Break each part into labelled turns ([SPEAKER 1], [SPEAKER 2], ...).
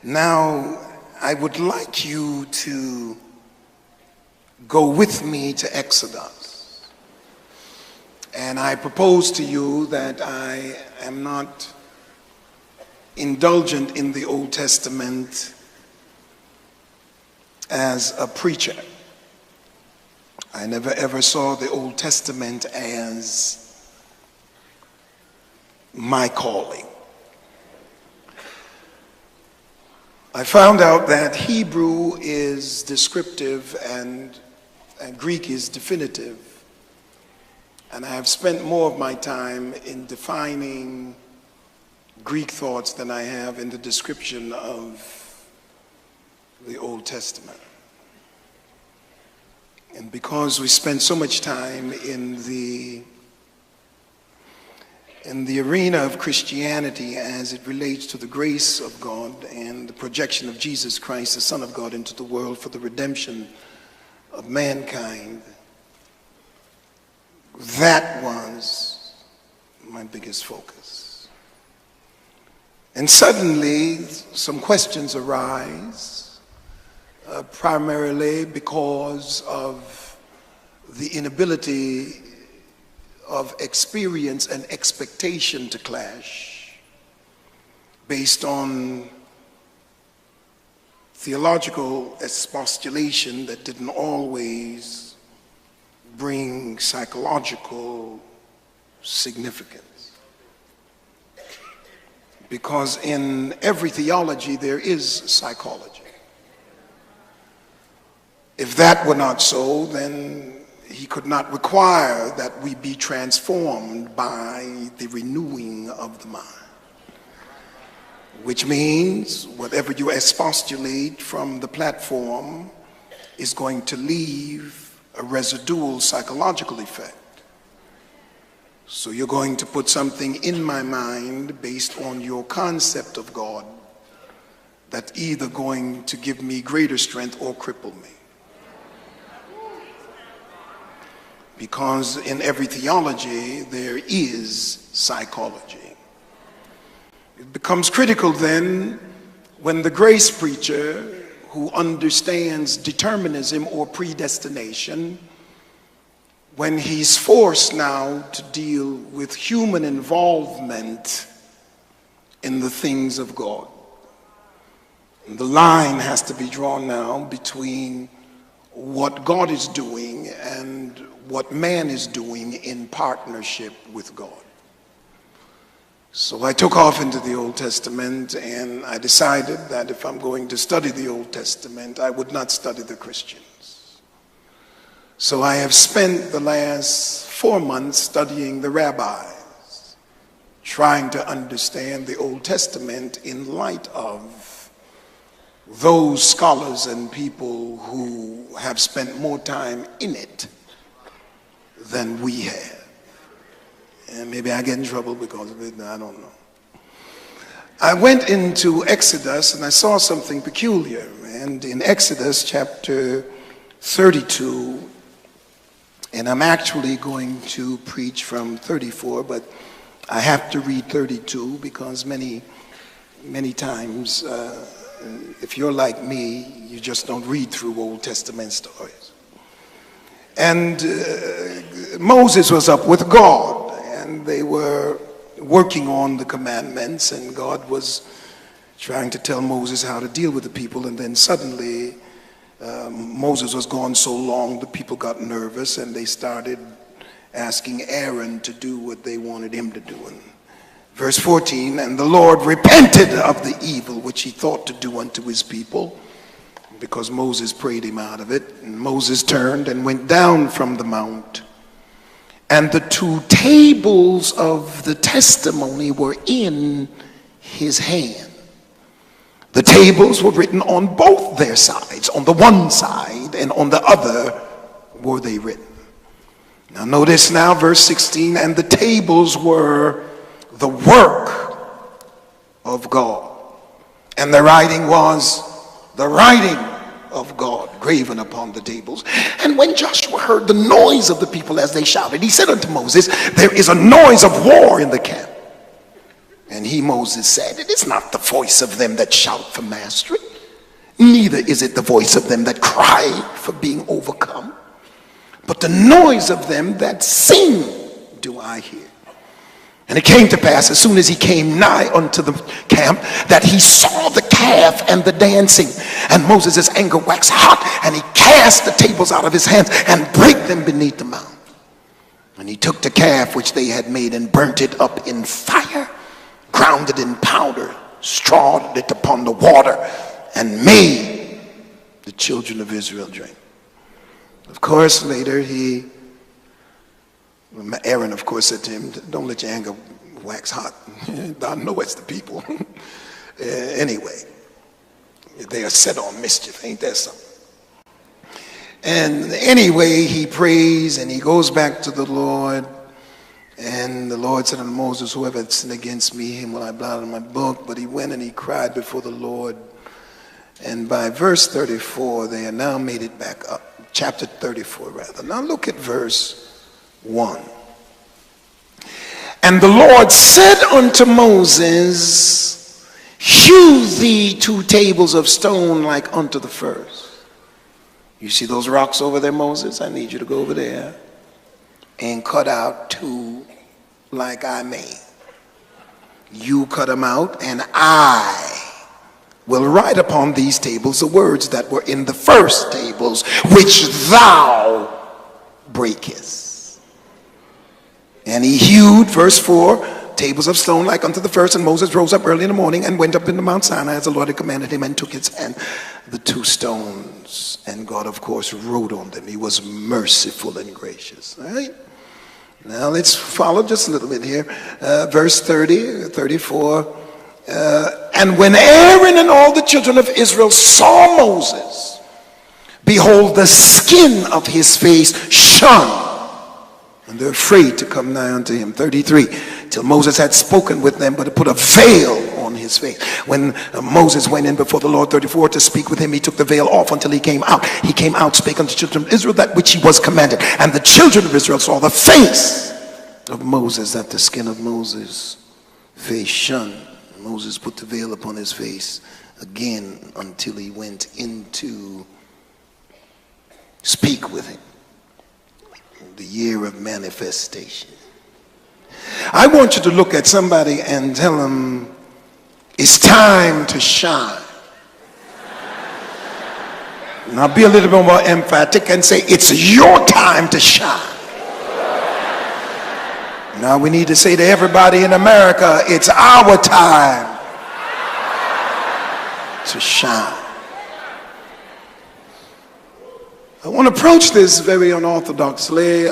[SPEAKER 1] Now, I would like you to go with me to Exodus. And I propose to you that I am not indulgent in the Old Testament as a preacher. I never ever saw the Old Testament as my calling. I found out that Hebrew is descriptive and Greek is definitive. And I have spent more of my time in defining Greek thoughts than I have in the description of the Old Testament. And because we spend so much time in the arena of Christianity as it relates to the grace of God and the projection of Jesus Christ, the Son of God, into the world for the redemption of mankind, that was my biggest focus. And suddenly some questions arise, primarily because of the inability of experience and expectation to clash based on theological expostulation that didn't always bring psychological significance. Because in every theology there is psychology. If that were not so, then he could not require that we be transformed by the renewing of the mind. Which means whatever you expostulate from the platform is going to leave a residual psychological effect. So you're going to put something in my mind based on your concept of God that's either going to give me greater strength or cripple me. Because in every theology, there is psychology. It becomes critical then when the grace preacher who understands determinism or predestination, when he's forced now to deal with human involvement in the things of God. And the line has to be drawn now between what God is doing and what man is doing in partnership with God. So I took off into the Old Testament, and I decided that if I'm going to study the Old Testament, I would not study the Christians. So I have spent the last 4 months studying the rabbis, trying to understand the Old Testament in light of those scholars and people who have spent more time in it than we have. And maybe I get in trouble because of it, I don't know. I went into Exodus and I saw something peculiar. And in Exodus chapter 32, and I'm actually going to preach from 34, but I have to read 32 because many times, if you're like me, you just don't read through Old Testament stories. And Moses was up with God, and they were working on the commandments, and God was trying to tell Moses how to deal with the people. And then suddenly Moses was gone so long, the people got nervous and they started asking Aaron to do what they wanted him to do. And verse 14, and the Lord repented of the evil which he thought to do unto his people, because Moses prayed him out of it. And Moses turned and went down from the mount, and the 2 tables of the testimony were in his hand. The tables were written on both their sides, on the one side and on the other were they written. Now notice now verse 16, and the tables were the work of God, and the writing was the writing of God graven upon the tables. And when Joshua heard the noise of the people as they shouted, he said unto Moses, there is a noise of war in the camp. And he, Moses, said, it is not the voice of them that shout for mastery, neither is it the voice of them that cry for being overcome, but the noise of them that sing do I hear. And it came to pass, as soon as he came nigh unto the camp, that he saw the calf and the dancing. And Moses' anger waxed hot, and he cast the tables out of his hands and brake them beneath the mount. And he took the calf which they had made and burnt it up in fire, ground it in powder, strawed it upon the water, and made the children of Israel drink. Of course, later Aaron, of course, said to him, don't let your anger wax hot. Thou knowest the people. Anyway, they are set on mischief. Ain't that something? And anyway, he prays and he goes back to the Lord. And the Lord said unto Moses, whoever had sinned against me, him will I blot out of my book. But he went and he cried before the Lord. And by verse 34, they are now made it back up. Chapter 34, rather. Now look at verse 1. And the Lord said unto Moses, hew thee 2 tables of stone like unto the first. You see those rocks over there, Moses? I need you to go over there and cut out 2 like I made. You cut them out, and I will write upon these tables the words that were in the first tables, which thou breakest. And he hewed, verse 4, tables of stone like unto the first. And Moses rose up early in the morning and went up into Mount Sinai as the Lord had commanded him, and took his hand the 2 stones. And God, of course, wrote on them. He was merciful and gracious. All right? Now let's follow just a little bit here. Verse 30, 34. And when Aaron and all the children of Israel saw Moses, behold, the skin of his face shone, and they're afraid to come nigh unto him. 33, till Moses had spoken with them, but to put a veil on his face. When Moses went in before the Lord, 34, to speak with him, he took the veil off until he came out. He came out, spake unto the children of Israel that which he was commanded. And the children of Israel saw the face of Moses, that the skin of Moses' face shone. Moses put the veil upon his face again until he went in to speak with him. The year of manifestation. I want you to look at somebody and tell them, it's time to shine. Now be a little bit more emphatic and say, it's your time to shine. Now we need to say to everybody in America, it's our time to shine. I want to approach this very unorthodoxly,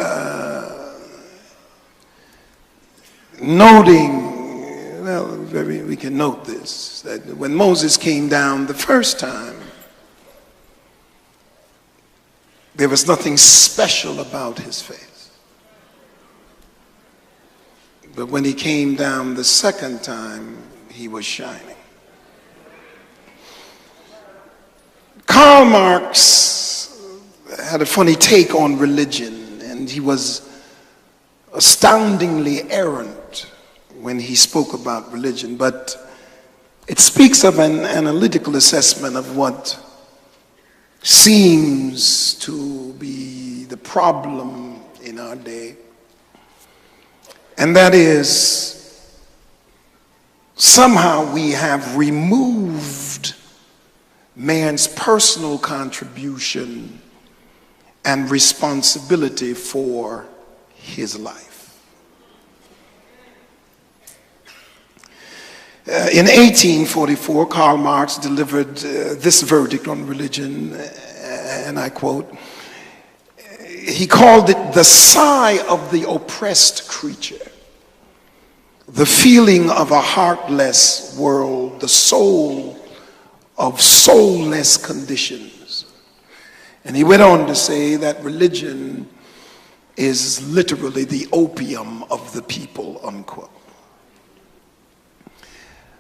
[SPEAKER 1] noting, well, we can note this, that when Moses came down the first time, there was nothing special about his face. But when he came down the second time, he was shining. Karl Marx had a funny take on religion, and he was astoundingly errant when he spoke about religion, but it speaks of an analytical assessment of what seems to be the problem in our day, and that is somehow we have removed man's personal contribution and responsibility for his life. In 1844, Karl Marx delivered this verdict on religion, and I quote, he called it the sigh of the oppressed creature, the feeling of a heartless world, the soul of soulless conditions. And he went on to say that religion is literally the opium of the people, unquote.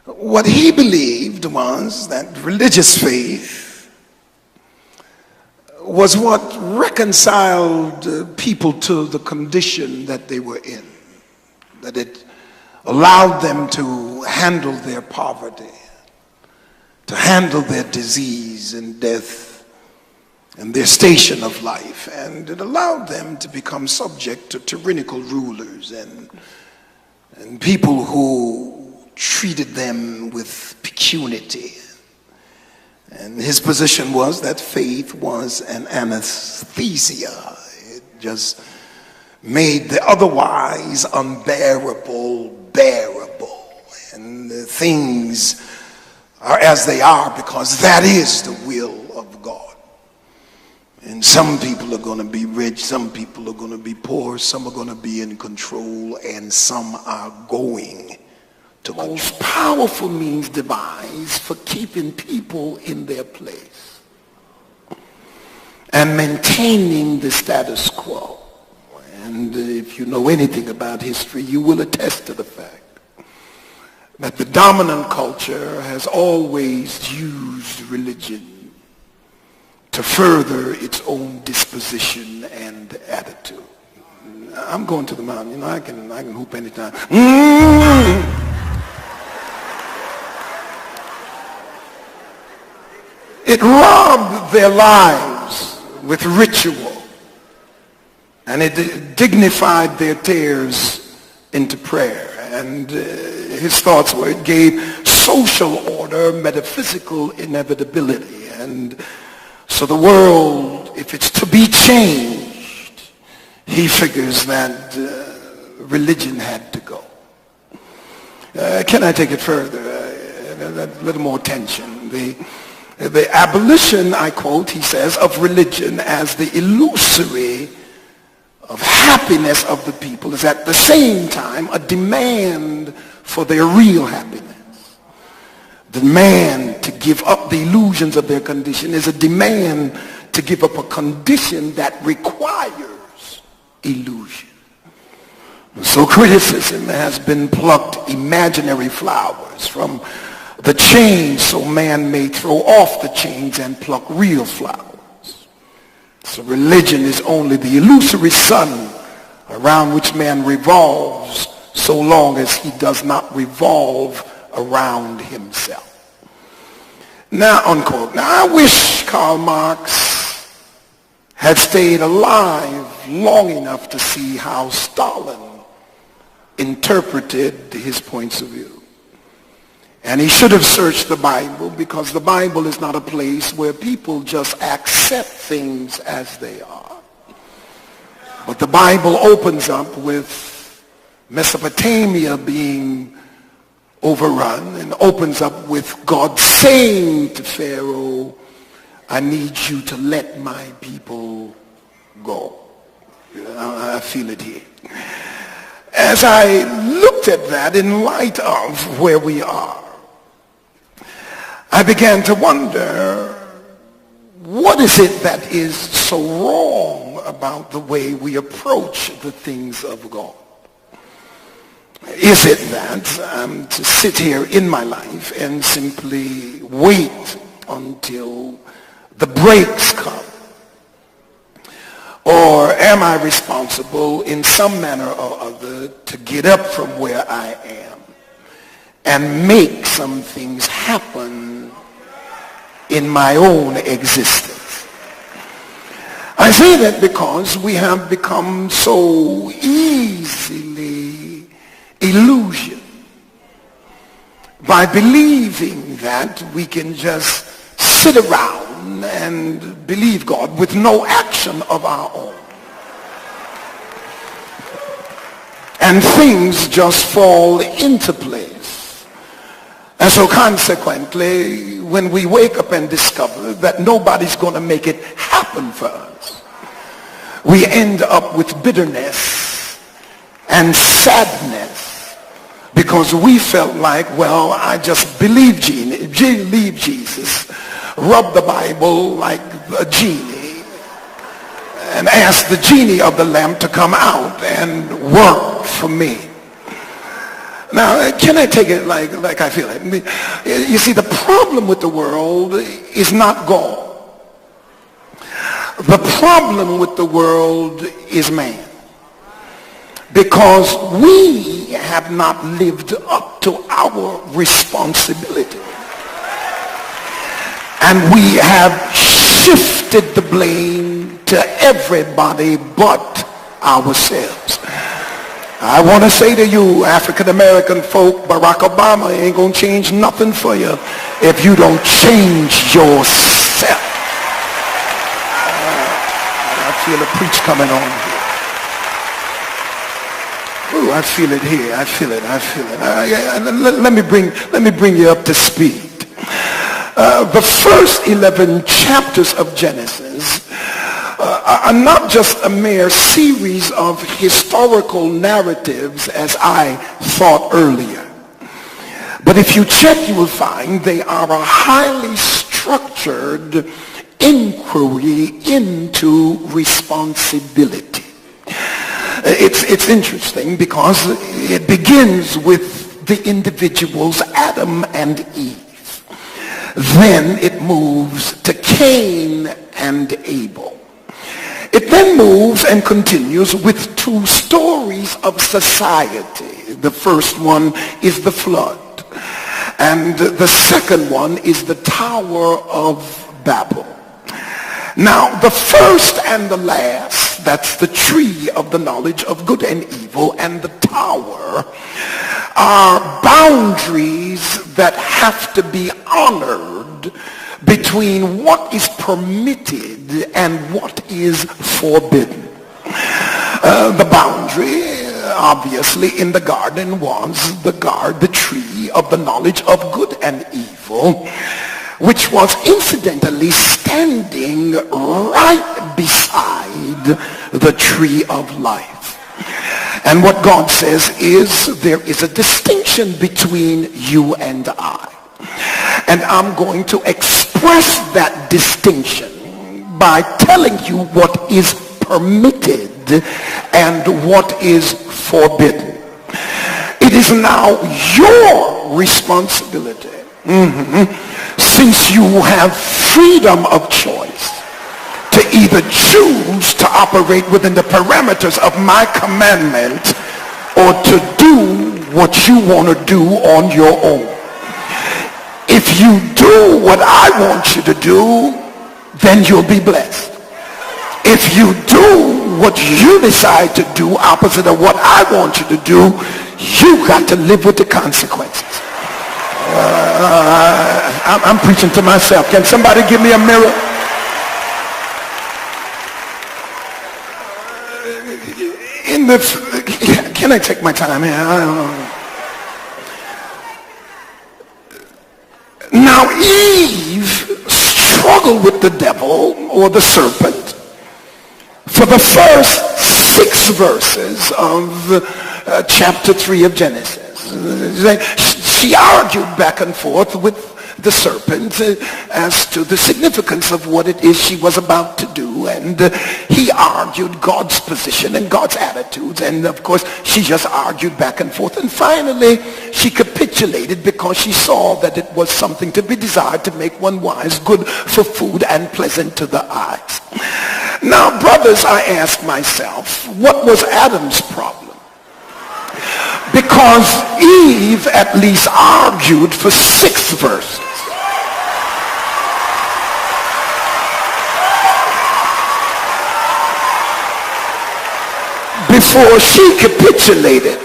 [SPEAKER 1] What he believed was that religious faith was what reconciled people to the condition that they were in, that it allowed them to handle their poverty, to handle their disease and death and their station of life. And it allowed them to become subject to tyrannical rulers and people who treated them with impunity. And his position was that faith was an anesthesia. It just made the otherwise unbearable bearable. And things are as they are because that is the will of God. And some people are going to be rich, some people are going to be poor, some are going to be in control, and some are going to control. Most powerful means devised for keeping people in their place and maintaining the status quo. And if you know anything about history, you will attest to the fact that the dominant culture has always used religion to further its own disposition and attitude. I'm going to the mountain. You know, I can hoop anytime. It robbed their lives with ritual, and it dignified their tears into prayer. And his thoughts were, it gave social order metaphysical inevitability. And so the world, if it's to be changed, he figures that religion had to go. Can I take it further? A little more tension. The abolition, I quote, he says, of religion as the illusory of happiness of the people is at the same time a demand for their real happiness. The demand to give up the illusions of their condition is a demand to give up a condition that requires illusion. So criticism has been plucked imaginary flowers from the chains so man may throw off the chains and pluck real flowers. So religion is only the illusory sun around which man revolves so long as he does not revolve around himself. Now, unquote. Now, I wish Karl Marx had stayed alive long enough to see how Stalin interpreted his points of view. And he should have searched the Bible, because the Bible is not a place where people just accept things as they are. But the Bible opens up with Mesopotamia being overrun, and opens up with God saying to Pharaoh, I need you to let my people go. I feel it here. As I looked at that in light of where we are, I began to wonder, what is it that is so wrong about the way we approach the things of God? Is it that I'm to sit here in my life and simply wait until the breaks come? Or am I responsible in some manner or other to get up from where I am and make some things happen in my own existence? I say that because we have become so easily illusioned by believing that we can just sit around and believe God with no action of our own. And things just fall into place. And so consequently, when we wake up and discover that nobody's going to make it happen for us, we end up with bitterness and sadness, because we felt like, well, I just believe Jesus, rub the Bible like a genie, and ask the genie of the lamp to come out and work for me. Now, can I take it like I feel it? You see, the problem with the world is not God. The problem with the world is man. because we have not lived up to our responsibility. And we have shifted the blame to everybody but ourselves. I want to say to you, African-American folk, Barack Obama ain't going to change nothing for you if you don't change yourself. I feel a preach coming on here. Ooh, I feel it here. I feel it. Let me bring you up to speed. The first 11 chapters of Genesis are not just a mere series of historical narratives as I thought earlier. But if you check, you will find they are a highly structured inquiry into responsibility. It's interesting because it begins with the individuals Adam and Eve. Then it moves to Cain and Abel. It then moves and continues with two stories of society. The first one is the flood, and the second one is the Tower of Babel. Now, the first and the last, that's the tree of the knowledge of good and evil, and the tower, are boundaries that have to be honored between what is permitted and what is forbidden. The boundary, obviously, in the garden was the tree of the knowledge of good and evil, which was incidentally standing right beside the tree of life. And what God says is there is a distinction between you and I. And I'm going to express that distinction by telling you what is permitted and what is forbidden. It is now your responsibility, since you have freedom of choice, to either choose to operate within the parameters of my commandment or to do what you want to do on your own. If you do what I want you to do, then you'll be blessed. If you do what you decide to do opposite of what I want you to do, you got to live with the consequences. I'm preaching to myself. Can somebody give me a mirror? Can I take my time here? I don't know. Now Eve struggled with the devil or the serpent for the first 6 verses of chapter 3 of Genesis. She argued back and forth with the serpent as to the significance of what it is she was about to do, and he argued God's position and God's attitudes, and of course she just argued back and forth, and finally she capitulated because she saw that it was something to be desired to make one wise, good for food and pleasant to the eyes. Now, brothers, I ask myself, what was Adam's problem? Because Eve at least argued for 6 verses. Before she capitulated,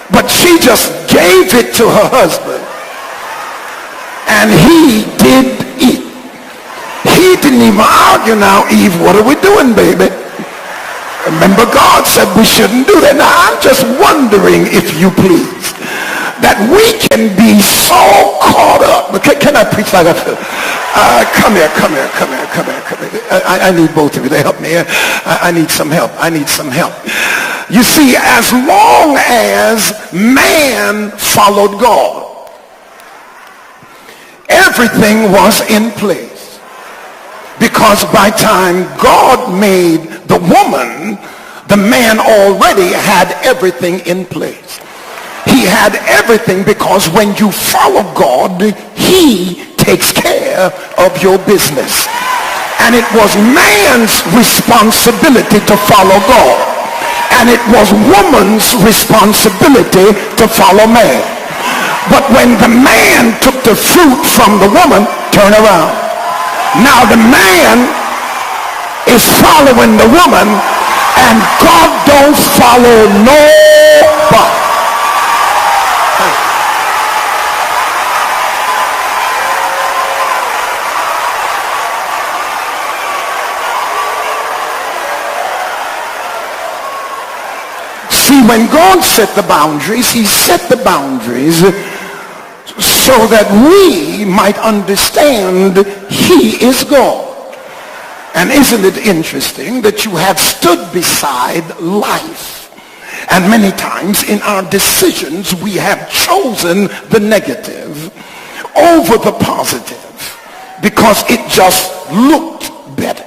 [SPEAKER 1] but she just gave it to her husband, and he did eat. He didn't even argue. Now, Eve, what are we doing, baby? Remember, God said we shouldn't do that. Now, I'm just wondering, if you please, that we can be so caught up. Can I preach like I feel? Come here. I need both of you to help me. I need some help. You see, as long as man followed God, everything was in place. Because by time God made the woman, the man already had everything in place. He had everything because when you follow God, he takes care of your business. And it was man's responsibility to follow God. And it was woman's responsibility to follow man. But when the man took the fruit from the woman, turn around. Now the man is following the woman, and God don't follow nobody. See, when God set the boundaries, he set the boundaries so that we might understand he is God. And isn't it interesting that you have stood beside life, and many times in our decisions we have chosen the negative over the positive because it just looked better.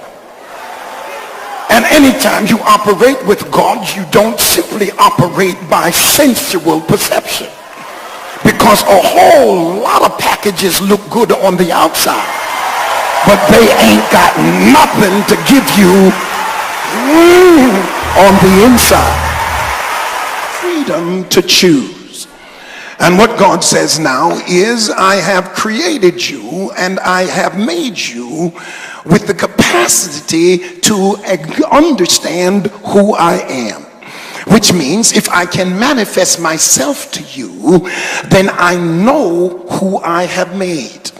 [SPEAKER 1] And anytime you operate with God, you don't simply operate by sensual perception, because a whole lot of packages look good on the outside, but they ain't got nothing to give you on the inside. Freedom to choose. And what God says now is, I have created you and I have made you with the capacity to understand who I am. Which means if I can manifest myself to you, then I know who I have made.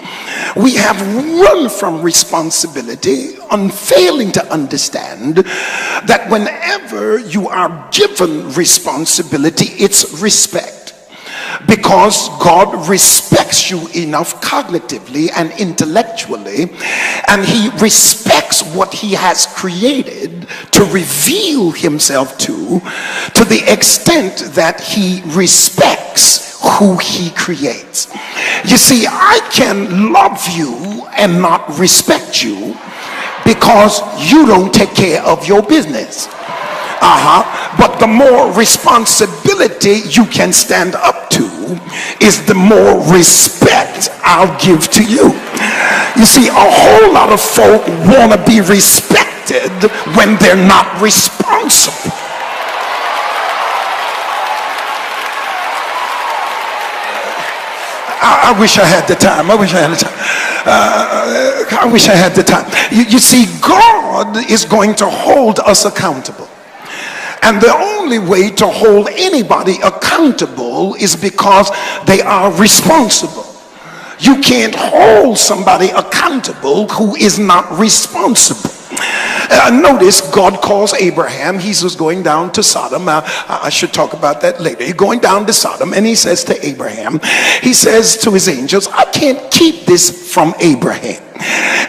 [SPEAKER 1] We have run from responsibility, unfailing to understand that whenever you are given responsibility, it's respect. Because God respects you enough cognitively and intellectually, and he respects what he has created to reveal himself to the extent that he respects who he creates. You see, I can love you and not respect you because you don't take care of your business. But the more responsibility you can stand up to is the more respect I'll give to you. You see, a whole lot of folk want to be respected when they're not responsible. I wish I had the time. I wish I had the time. I wish I had the time. You see, God is going to hold us accountable. And the only way to hold anybody accountable is because they are responsible. You can't hold somebody accountable who is not responsible. Notice God calls Abraham. He was going down to Sodom. I should talk about that later. He's going down to Sodom, and he says to Abraham, he says to his angels, I can't keep this from Abraham.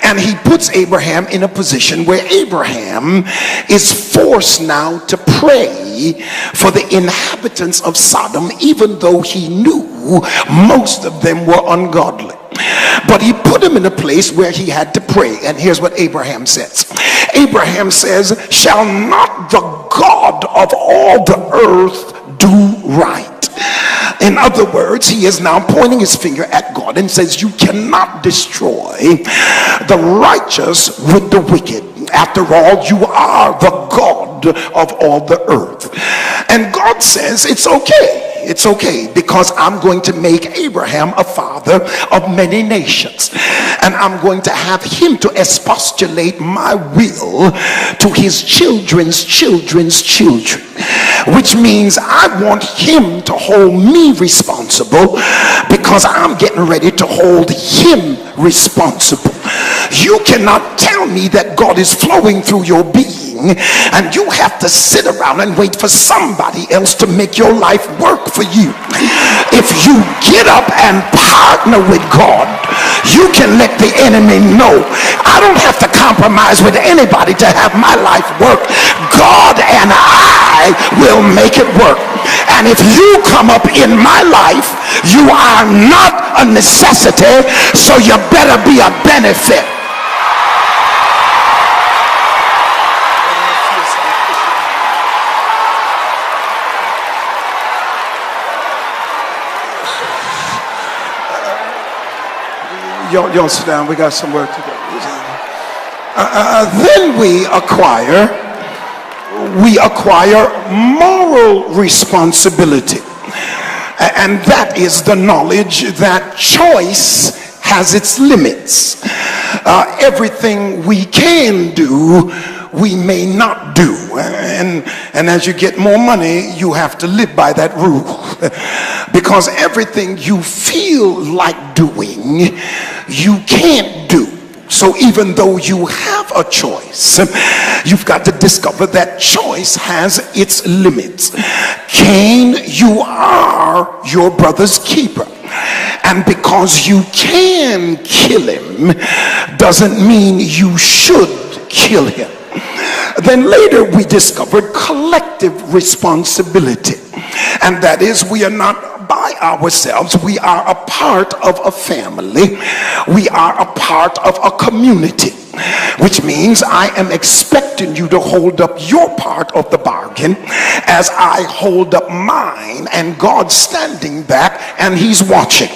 [SPEAKER 1] And he puts Abraham in a position where Abraham is forced now to pray for the inhabitants of Sodom, even though he knew most of them were ungodly. But he put him in a place where he had to pray. And here's what Abraham says. Abraham says, shall not the God of all the earth do right? In other words, he is now pointing his finger at God and says, you cannot destroy the righteous with the wicked. After all, you are the God of all the earth. And God says, it's okay. It's okay, because I'm going to make Abraham a father of many nations, and I'm going to have him to expostulate my will to his children's children's children, which means I want him to hold me responsible because I'm getting ready to hold him responsible. You cannot tell me that God is flowing through your being and you have to sit around and wait for somebody else to make your life work for you. If you get up and partner with God, you can let the enemy know, I don't have to compromise with anybody to have my life work. God and I will make it work. And if you come up in my life, you are not a necessity, so you better be a benefit. Y'all sit down. We got some work to do. Then we acquire moral responsibility. And that is the knowledge that choice has its limits. Everything we can do, we may not do. And as you get more money, you have to live by that rule. Because everything you feel like doing, you can't do. So even though you have a choice, you've got to discover that choice has its limits. Cain, you are your brother's keeper. And because you can kill him, doesn't mean you should kill him. Then later we discovered collective responsibility. And that is, we are not by ourselves. We are a part of a family. We are a part of a community. Which means I am expecting you to hold up your part of the bargain as I hold up mine, and God's standing back and he's watching.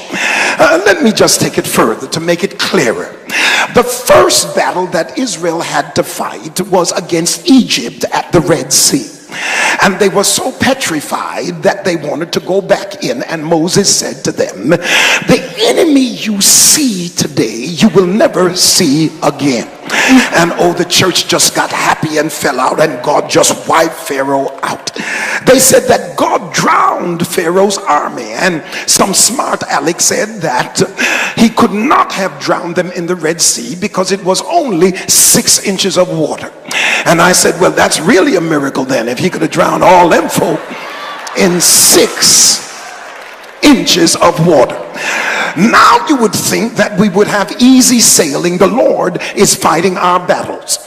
[SPEAKER 1] Let me just take it further to make it clearer. The first battle that Israel had to fight was against Egypt at the Red Sea. And they were so petrified that they wanted to go back in, and Moses said to them, the enemy you see today, you will never see again. And oh, the church just got happy and fell out, and God just wiped Pharaoh out. They said that God drowned Pharaoh's army, and some smart aleck said that he could not have drowned them in the Red Sea because it was only 6 inches of water. And I said, well, that's really a miracle then, if he could have drowned all them folk in 6 inches of water. Now you would think that we would have easy sailing. The Lord is fighting our battles.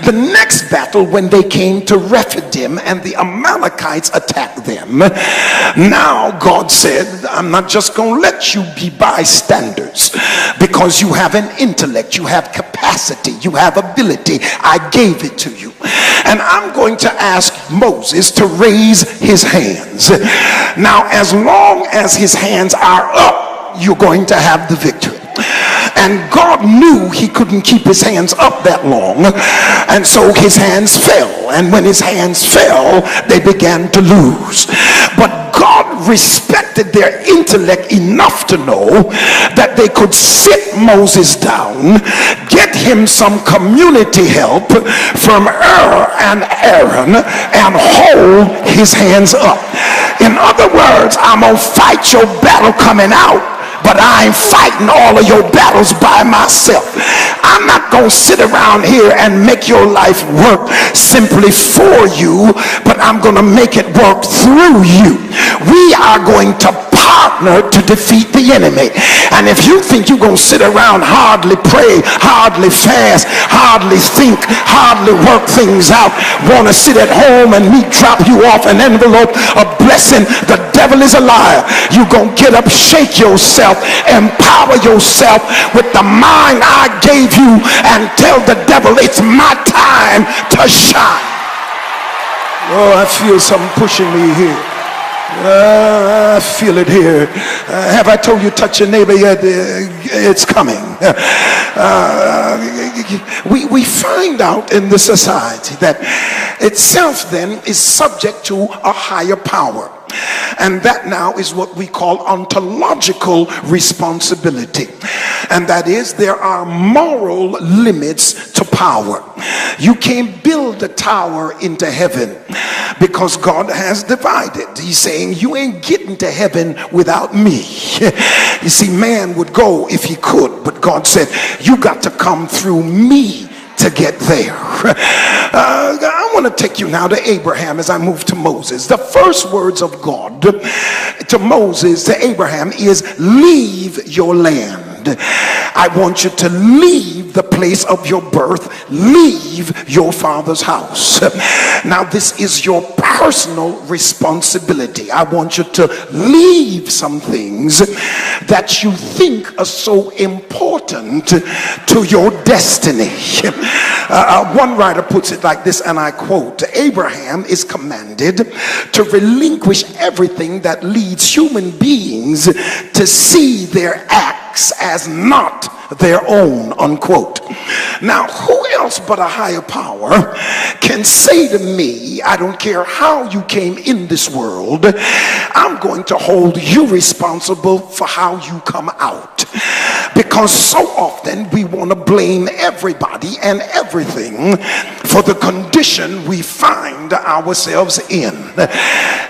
[SPEAKER 1] The next battle, when they came to Rephidim and the Amalekites attacked them, now God said, I'm not just going to let you be bystanders, because you have an intellect, you have capacity, you have ability. I gave it to you. And I'm going to ask Moses to raise his hands. Now, as long as his hands are up, you're going to have the victory. And God knew he couldn't keep his hands up that long, and so his hands fell. And when his hands fell, they began to lose. But God respected their intellect enough to know that they could sit Moses down, get him some community help from and Aaron, and hold his hands up. In other words, I'm gonna fight your battle coming out, but I ain't fighting all of your battles by myself. I'm not going to sit around here and make your life work simply for you, but I'm going to make it work through you. We are going to partner to defeat the enemy. And if you think you're going to sit around, hardly pray, hardly fast, hardly think, hardly work things out, want to sit at home and me drop you off an envelope of blessing, the devil is a liar. You're going to get up, shake yourself, empower yourself with the mind I gave you, and tell the devil it's my time to shine. Oh, I feel something pushing me here. I feel it here. Have I told you, touch your neighbor yet? It's coming. We find out in the society that itself then is subject to a higher power. And that now is what we call ontological responsibility. And that is, there are moral limits to power. You can't build a tower into heaven because God has divided. He's saying you ain't getting to heaven without me. You see, man would go if he could, but God said you got to come through me to get there. I want to take you now to Abraham as I move to Moses. The first words of God to Moses, to Abraham, is leave your land. I want you to leave the place of your birth, leave your father's house. Now this is your personal responsibility. I want you to leave some things that you think are so important to your destiny. One writer puts it like this, and I quote, Abraham is commanded to relinquish everything that leads human beings to see their acts as not their own, unquote. Now, who else but a higher power can say to me, I don't care how you came in this world, I'm going to hold you responsible for how you come out? Because so often we want to blame everybody and everything for the condition we find ourselves in.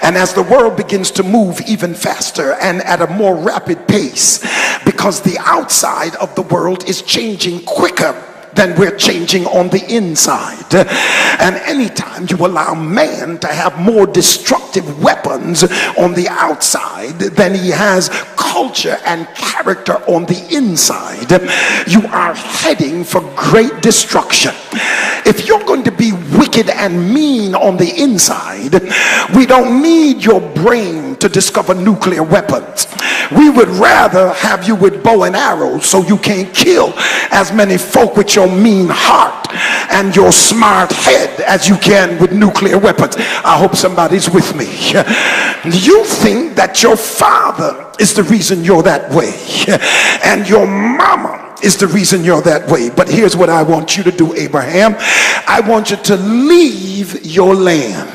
[SPEAKER 1] And as the world begins to move even faster and at a more rapid pace, because the outside of the world is changing quicker than we're changing on the inside. And anytime you allow man to have more destructive weapons on the outside than he has culture and character on the inside, you are heading for great destruction. If you're going to be wicked and mean on the inside, we don't need your brain to discover nuclear weapons. We would rather have you with bow and arrows so you can't kill as many folk with your mean heart and your smart head as you can with nuclear weapons. I hope somebody's with me. You think that your father is the reason you're that way, and your mama is the reason you're that way. But here's what I want you to do, Abraham. I want you to leave your land.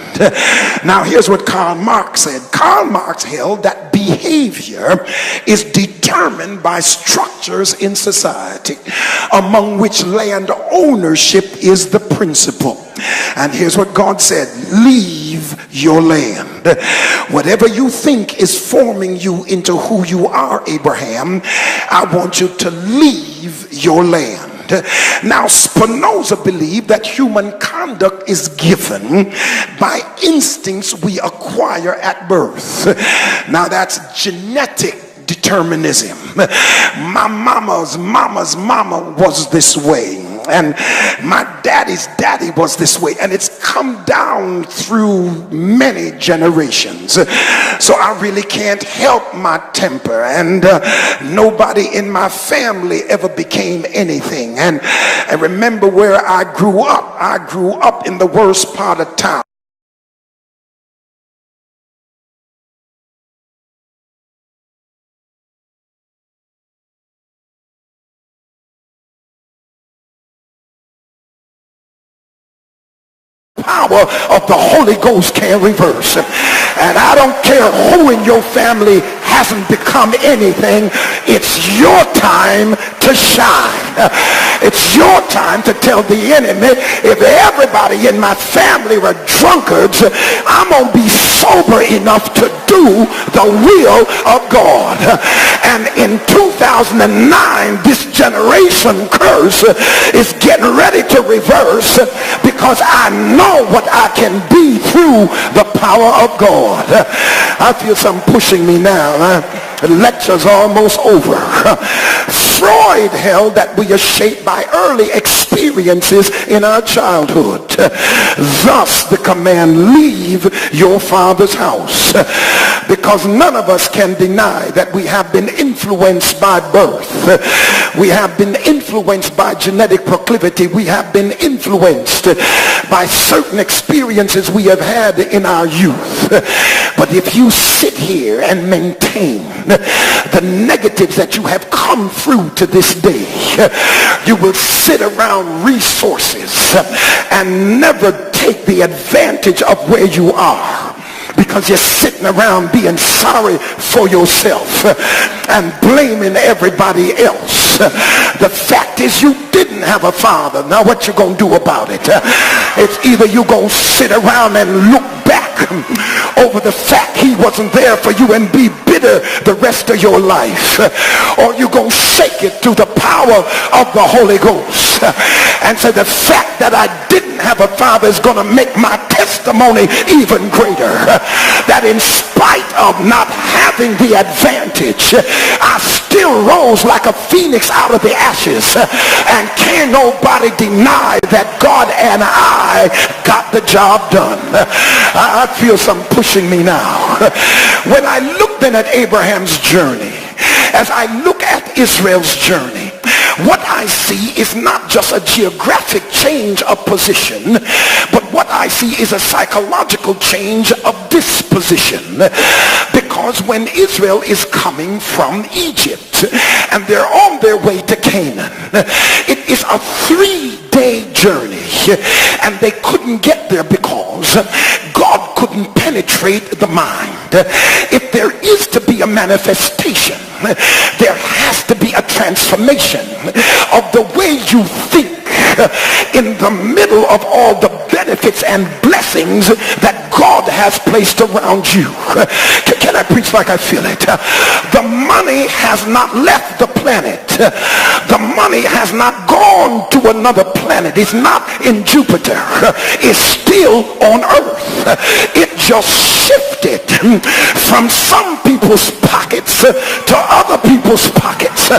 [SPEAKER 1] Now here's what Karl Marx said. Karl Marx held that behavior is determined by structures in society, among which land ownership is the principle. And here's what God said: leave your land. Whatever you think is forming you into who you are, Abraham, I want you to leave your land. Now, Spinoza believed that human conduct is given by instincts we acquire at birth. Now, that's genetic determinism. My mama's mama was this way, and my daddy's daddy was this way, and it's come down through many generations. So I really can't help my temper, and nobody in my family ever became anything. And remember where I grew up. I grew up in the worst part of town. Power of the Holy Ghost can reverse. And I don't care who in your family hasn't become anything. It's your time to shine. It's your time to tell the enemy, if everybody in my family were drunkards, I'm going to be sober enough to do the will of God. And in 2009, this generation curse is getting ready to reverse, because I know what I can be through the power of God. I feel something pushing me now. The lecture's almost over. Freud held that we are shaped by early experiences in our childhood. Thus the command, leave your father's house. Because none of us can deny that we have been influenced by birth. We have been influenced by genetic proclivity. We have been influenced by certain experiences we have had in our youth. But if you sit here and maintain the negatives that you have come through to this day, you will sit around resources and never take the advantage of where you are, because you're sitting around being sorry for yourself and blaming everybody else. The fact is, you didn't have a father. Now what you gonna do about it? It's either you gonna sit around and look back over the fact he wasn't there for you and be bitter the rest of your life, or you gonna shake it through the power of the Holy Ghost and say, the fact that I didn't have a father is gonna make my testimony even greater. That in spite of not having the advantage, I still rose like a phoenix out of the ashes, and can't nobody deny that God and I got the job done. I feel something pushing me now. When I look then at Abraham's journey, as I look at Israel's journey, what I see is not just a geographic change of position, but what I see is a psychological change of disposition. Because
[SPEAKER 2] Because when Israel is coming from Egypt and they're on their way to Canaan, it is a 3-day journey, and they couldn't get there because God couldn't penetrate the mind. If there is to be a manifestation, there has to be a transformation of the way you think in the middle of all the benefits and blessings that God has placed around you. Can I preach like I feel it? The money has not left the planet. The money has not gone to another planet. It's not in Jupiter. It's still on Earth. It just shifted from some people's pockets to other people's pockets.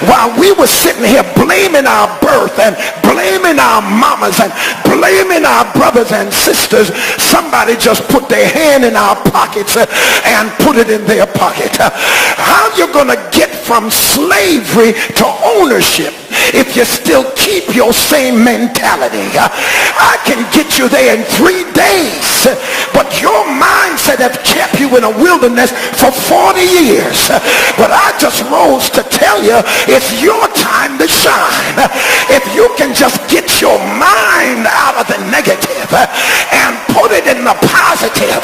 [SPEAKER 2] While we were sitting here blaming our birth and blaming our mamas and blaming our brothers and sisters, somebody just put their hand in our pockets and put it in their pocket. How you gonna get from slavery to ownership if you still keep your same mentality? I can get you there in 3 days, but your mindset have kept you in a wilderness for 40 years. But I just rose to tell you, it's your time to shine. If you can just get your mind out of the negative and put it in the positive,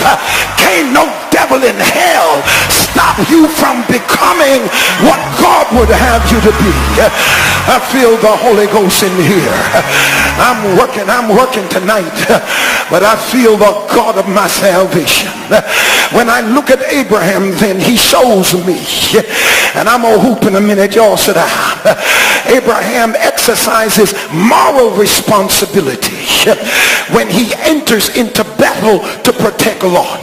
[SPEAKER 2] can't no devil in hell stop you from becoming what God would have you to be. I feel the Holy Ghost in here. I'm working tonight, but I feel the God of my salvation. When I look at Abraham, then he shows me, and I'm gonna hoop in a minute, y'all sit down. Abraham exercises moral responsibility when he enters into battle to protect Lot.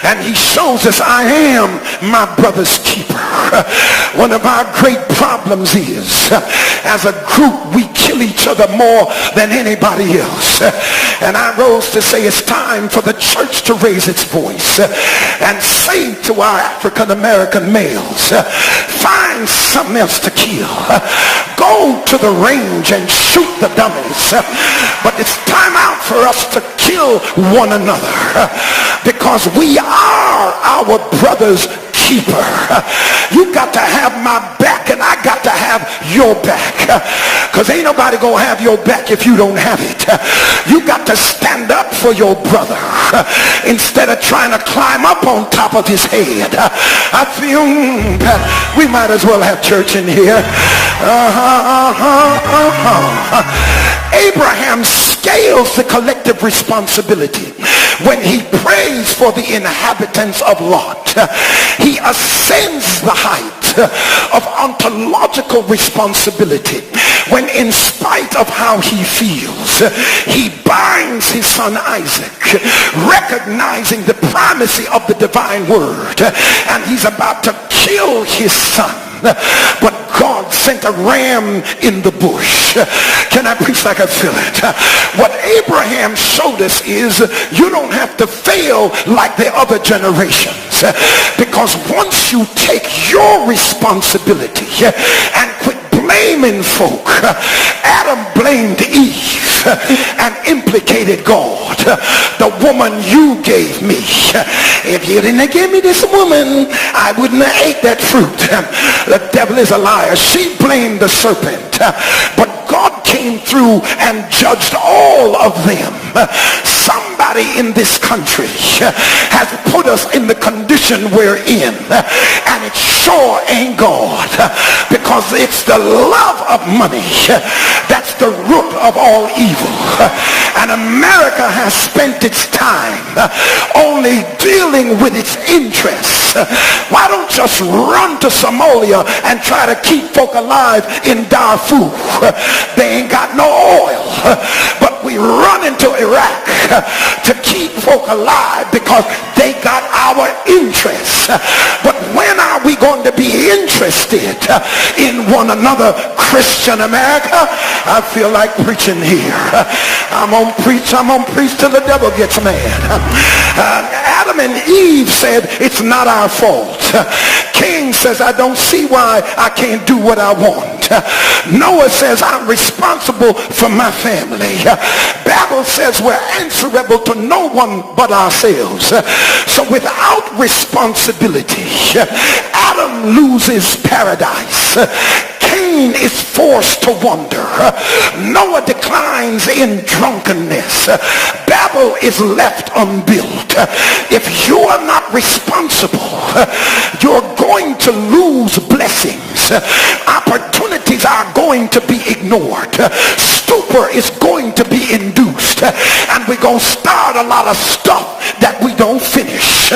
[SPEAKER 2] And he shows us, I am my brother's keeper. One of our great problems is, as a group, we kill each other more than anybody else. And I rose to say it's time for the church to raise its voice and say to our African American males, find something else to kill. Go to the range and shoot the dummies. But it's time out for us to kill one another, because we are our brother's keeper. You got to have my back, and I got to have your back, because ain't nobody gonna have your back if you don't have it. You got to stand up for your brother instead of trying to climb up on top of his head. I feel we might as well have church in here. Abraham scales the collective responsibility when he prays for the inhabitants of Lot. He ascends the height of ontological responsibility when, in spite of how he feels, he binds his son Isaac, recognizing the primacy of the divine word, and he's about to kill his son. But God sent a ram in the bush. Can I preach like I feel it? What Abraham showed us is you don't have to fail like the other generations, because once you take your responsibility and quit blaming folk, Adam blamed Eve and implicated God. The woman you gave me, if you didn't give me this woman, I wouldn't have ate that fruit. The devil is a liar. She blamed the serpent, but God came through and judged all of them. Somebody in this country has put us in the condition we're in, and it sure ain't God, because it's the love of money that's the root of all evil. And America has spent its time only dealing with its interests. Why don't you just run to Somalia and try to keep folk alive in Darfur? They ain't got no oil, but we run into Iraq to keep folk alive because they got our interests. But when are we going to be interested in one another, Christian America? I feel like preaching here. I'm gonna preach till the devil gets mad. Adam and Eve said it's not our fault. Cain says, I don't see why I can't do what I want. Noah says, I'm responsible for my family. Babel says we're answerable to no one but ourselves. So without responsibility, Adam loses paradise. Cain is forced to wander. Noah declines in drunkenness. Babel is left unbuilt. If you are not responsible, you're going to lose blessings. Opportunities are going to be ignored. Stupor is going to be induced. And we're going to start a lot of stuff that we don't finish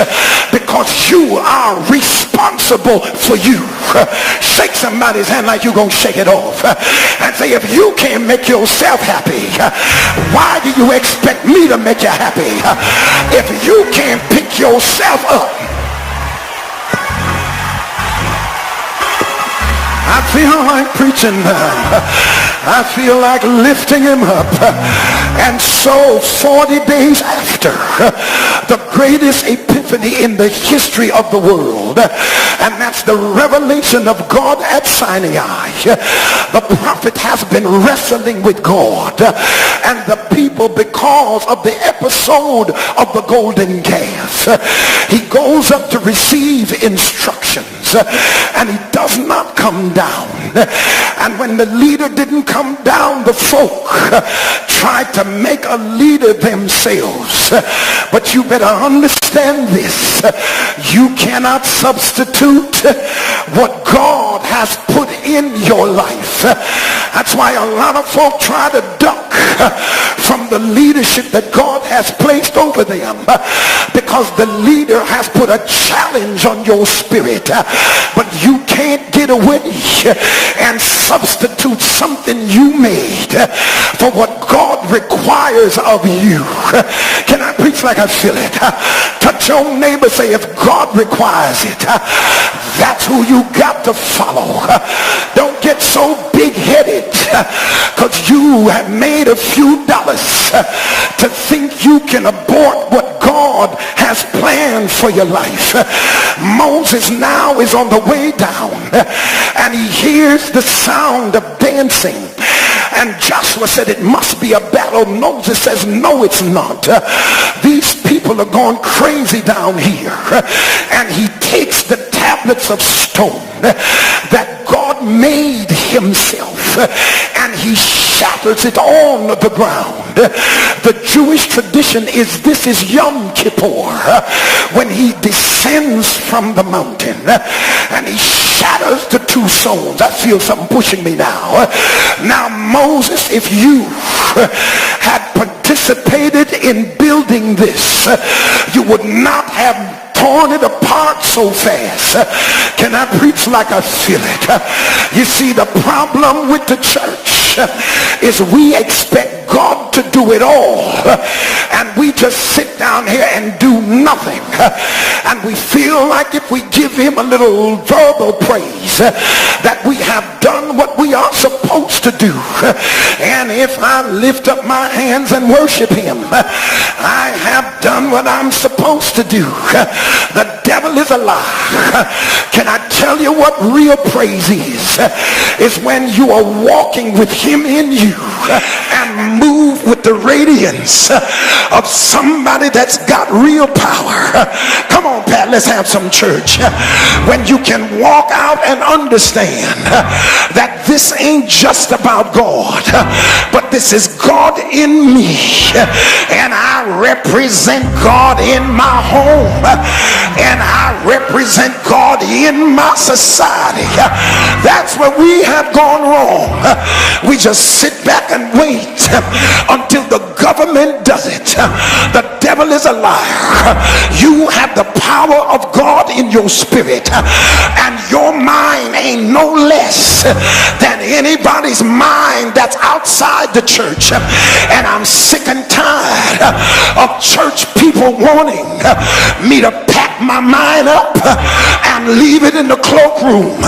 [SPEAKER 2] because you are responsible for you. Shake somebody's hand like you're going to shake it off and say, if you can't make yourself happy, why do you expect me to make you happy? If you can't pick yourself up, I feel like preaching. I feel like lifting him up. And so 40 days after the greatest epiphany in the history of the world, and that's the revelation of God at Sinai, the prophet has been wrestling with God and the people because of the episode of the golden calf. He goes up to receive instructions and he does not come down. And when the leader didn't come down, the folk tried to make a leader themselves. But you better understand this. You cannot substitute what God has put in your life. That's why a lot of folk try to duck from the leadership that God has placed over them, because the leader has put a challenge on your spirit. But you can't get away and substitute something you made for what God requires of you. Can I preach like I feel it? Touch your neighbor, say, if God requires it, that's who you got to follow. Don't get so big-headed because you have made a few dollars to think you can abort what God has planned for your life. Moses now is on the way down and he hears the sound of dancing. And Joshua said it must be a battle. Moses says no, it's not. These people are going crazy down here. And he takes the tablets of stone that God made himself and he shatters it on the ground. The Jewish tradition is this is Yom Kippur, when he descends from the mountain and he shatters the two stones. I feel something pushing me now. Now Moses, if you had participated in building this, you would not have torn it apart so fast. Can I preach like I feel it? You see, the problem with the church is we expect God to do it all and we just sit down here and do nothing, and we feel like if we give him a little verbal praise that we have done what we are supposed to do. And if I lift up my hands and worship him, I have done what I'm supposed to do. The devil is a lie. Can I tell you what real praise is when you are walking with him in you and move with the radiance of somebody that's got real power. Come on, Pat, let's have some church. When you can walk out and understand that this ain't just about God, but this is God in me, and I represent God in my home, and I represent God in my society. That's where we have gone wrong. We just sit back and wait until the government does it. The devil is a liar. You have the power of God in your spirit, and your mind ain't no less than anybody's mind that's outside the church. And I'm sick and tired of church people wanting me to pack my mind up and leave it in the cloakroom.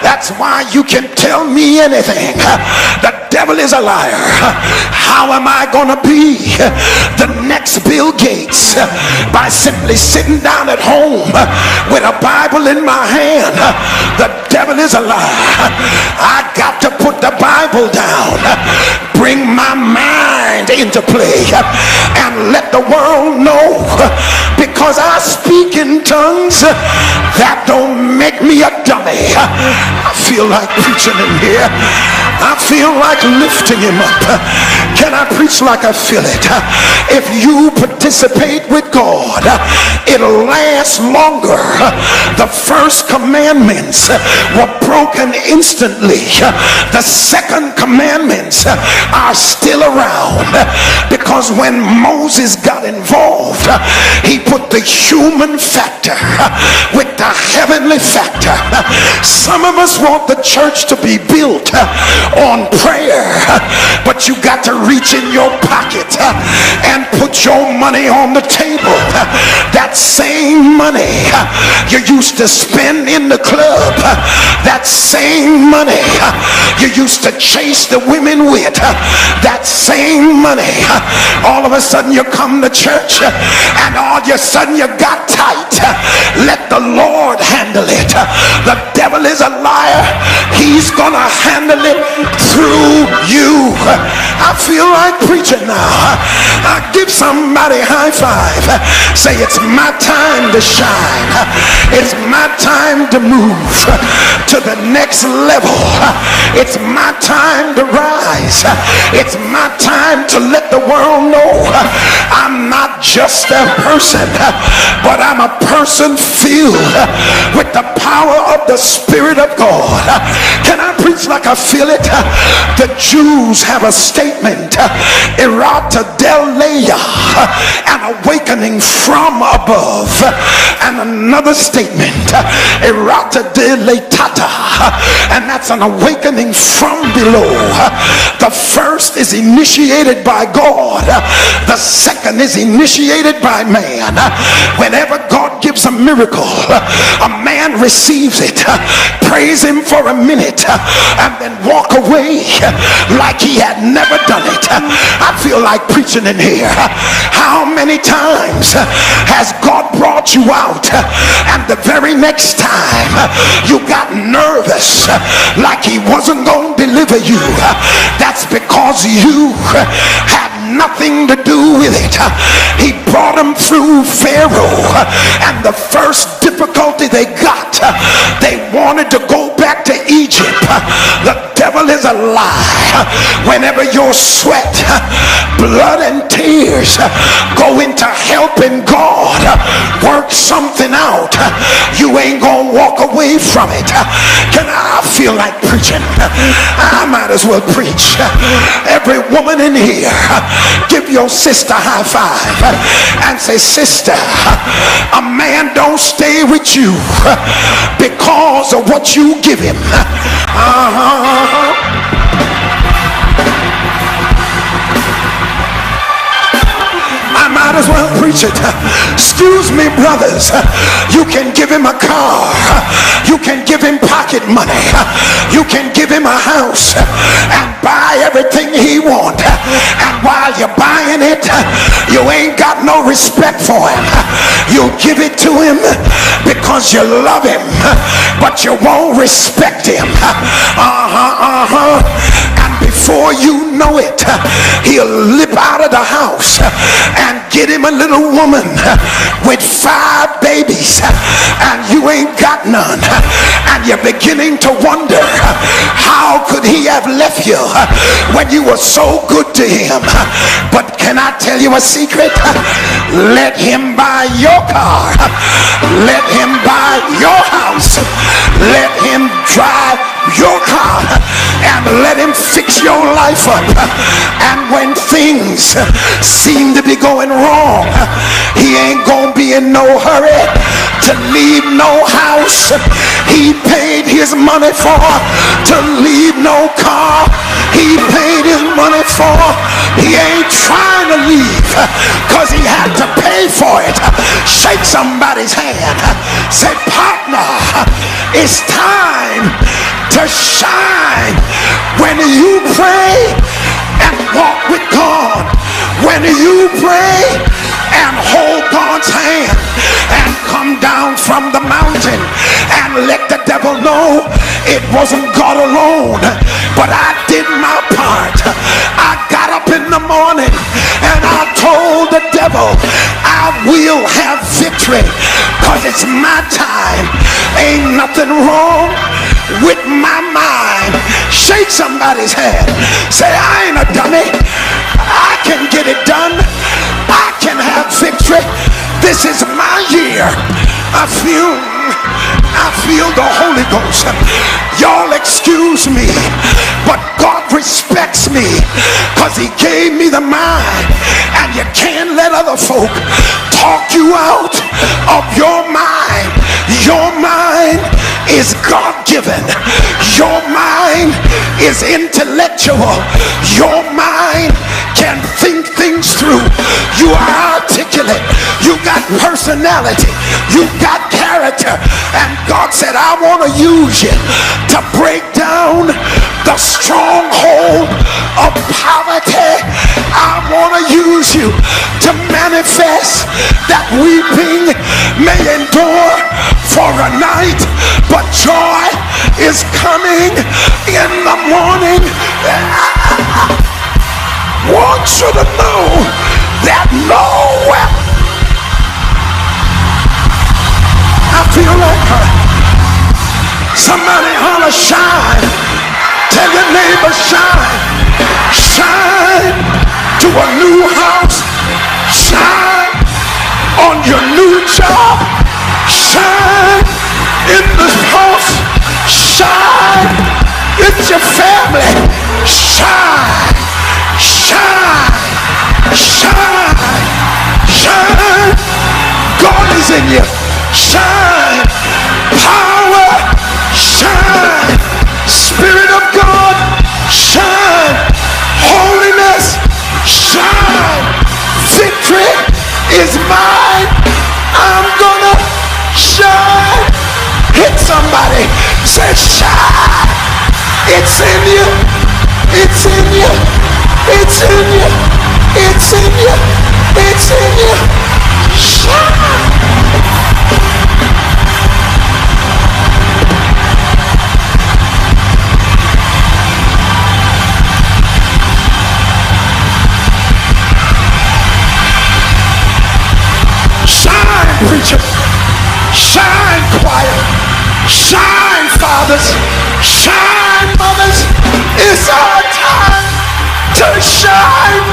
[SPEAKER 2] That's why you can tell me anything. The devil is a liar. How am I going to be the next Bill Gates by simply sitting down at home with a Bible in my hand. The devil is a liar. I got to put the Bible down, bring my mind into play, and let the world know, because I speak in tongues, that don't make me a dummy. I feel like preaching in here. I feel like lifting him up. Can I preach like I feel it? If you participate with God, it'll last longer. The first commandments were broken instantly. The second commandments are still around, because when Moses got involved, he put the human factor with the heavenly factor. Some of us want the church to be built on prayer, but you got to reach in your pocket and put your money on the table. That same money you used to spend in the club, that same money you used to chase the women with, that same money, all of a sudden you come to church and all of a sudden you got tight. Let the Lord handle it. The devil is a liar. He's gonna handle it through you. I feel like preaching now. I give somebody a high five. Say, it's my time to shine. It's my time to move to the next level. It's my time to rise. It's my time to let the world know I'm not just a person, but I'm a person filled with the power of the Spirit of God. Can I preach like I feel it? The Jews have a statement, Erata del Leia, an awakening from above, and another statement, Erata de Leitata, and that's an awakening from below. The first is initiated by God, the second is initiated by man. Whenever God gives a miracle, a man receives it, praise him for a minute, and then walk away like he had never done it. I feel like preaching in here. How many times has God brought you out, and the very next time you got nervous like he wasn't going to deliver you? That's because you had nothing to do with it. He brought them through Pharaoh, and the first difficulty they got, they wanted to go back to Egypt. The devil is a lie. Whenever your sweat, blood, and tears go into helping God work something out, you ain't gonna walk away from it. Can I feel like preaching? I might as well preach. Every woman in here, give your sister a high five and say, sister, a man don't stay with you because of what you give him. I might as well preach it. Excuse me, brothers. You can give him a car. You can give him pocket money. You can give him a house and buy everything he wants. And while you're buying it, you ain't got no respect for him. You give it to him because you love him, but you won't respect him. And before you know it, he'll lip out of the house and get him a little woman with 5 babies, and you ain't got none, and you're beginning to wonder, how could he have left you when you were so good to him? But can I tell you a secret? Let him buy your car, let him buy your house, let him drive your car, and let him fix your life up. And when things seem to be going wrong, he ain't gonna be in no hurry to leave no house he paid his money for, to leave no car he paid his money for. He ain't trying to leave because he had to pay for it. Shake somebody's hand, say, partner, it's time to shine. When you pray and walk with God, when you pray and hold God's hand and come down from the mountain and let the devil know it wasn't God alone, but I did my part. I got up in the morning and I told the devil I will have victory because it's my time. Ain't nothing wrong with my mind. Shake somebody's hand. Say, I ain't a dummy. I can get it done. I can have victory. This is my year. I feel the Holy Ghost. Y'all excuse me, but God respects me because he gave me the mind, and you can't let other folk talk you out of your mind. Your mind is God-given. Your mind is intellectual. Your mind can think things through. You are articulate. You got personality. You got character. And God said, I want to use you to break down the stronghold of poverty. I want to use you to manifest that weeping may endure for a night, but joy is coming in the morning. I want you to know that Noel, I feel like somebody holler, shine. Tell your neighbor, shine. Shine to a new house. Shine on your new job. Shine in this house. Shine. It's your family. Shine. Shine. Shine. Shine. God is in you. Shine. Power. Shine. Spirit of God. Shine. Holiness. Shine. Victory is mine. I'm gonna shine. Hit somebody. Say shine. It's in you. It's in you. It's in you. It's in you. It's in you. Shine. Preacher, shine choir, shine fathers, shine mothers. It's our time to shine.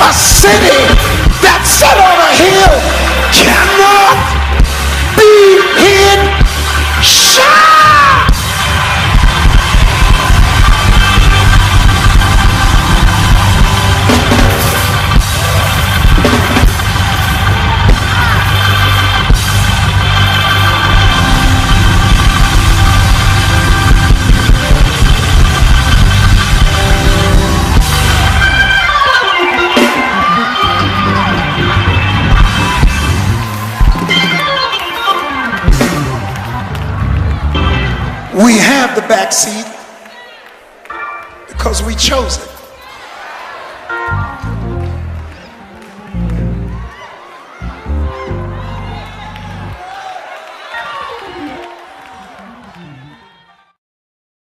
[SPEAKER 2] A city that's set on a hill cannot be hid. Shine. We have the back seat because we chose it.